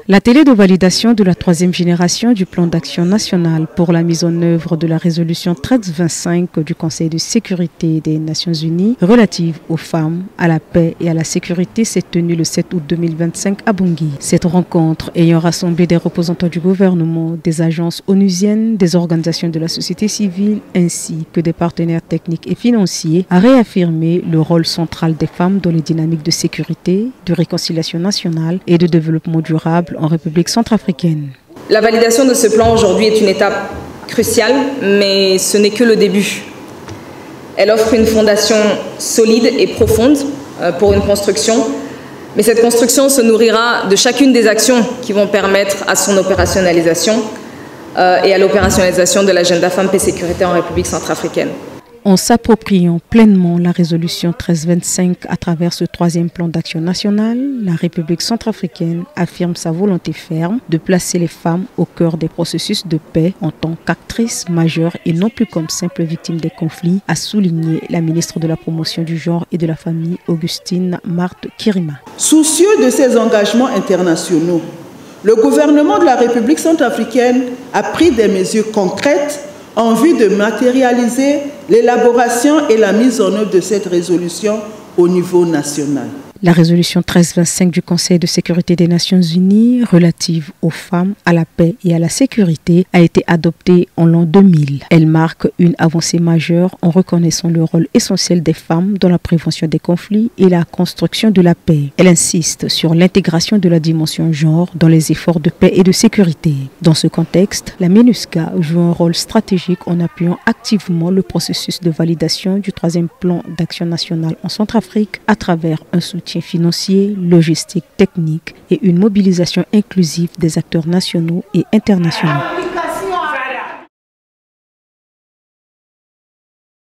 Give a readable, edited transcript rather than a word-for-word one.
L'atelier de validation de la troisième génération du plan d'action national pour la mise en œuvre de la résolution 1325 du Conseil de sécurité des Nations Unies relative aux femmes, à la paix et à la sécurité s'est tenu le 7 août 2025 à Bangui. Cette rencontre ayant rassemblé des représentants du gouvernement, des agences onusiennes, des organisations de la société civile ainsi que des partenaires techniques et financiers a réaffirmé le rôle central des femmes dans les dynamiques de sécurité, de réconciliation nationale et de développement durable en République centrafricaine. La validation de ce plan aujourd'hui est une étape cruciale, mais ce n'est que le début. Elle offre une fondation solide et profonde pour une construction, mais cette construction se nourrira de chacune des actions qui vont permettre à son opérationnalisation et à l'opérationnalisation de l'agenda Femmes, Paix, Sécurité en République centrafricaine. En s'appropriant pleinement la résolution 1325 à travers ce troisième plan d'action national, la République centrafricaine affirme sa volonté ferme de placer les femmes au cœur des processus de paix en tant qu'actrices majeures et non plus comme simples victimes des conflits, a souligné la ministre de la Promotion du genre et de la famille, Augustine Marthe Kirima. Soucieux de ses engagements internationaux, le gouvernement de la République centrafricaine a pris des mesures concrètes en vue de matérialiser l'élaboration et la mise en œuvre de cette résolution au niveau national. La résolution 1325 du Conseil de sécurité des Nations Unies relative aux femmes, à la paix et à la sécurité a été adoptée en l'an 2000. Elle marque une avancée majeure en reconnaissant le rôle essentiel des femmes dans la prévention des conflits et la construction de la paix. Elle insiste sur l'intégration de la dimension genre dans les efforts de paix et de sécurité. Dans ce contexte, la MINUSCA joue un rôle stratégique en appuyant activement le processus de validation du troisième plan d'action national en Centrafrique à travers un soutien financier, logistique, technique et une mobilisation inclusive des acteurs nationaux et internationaux.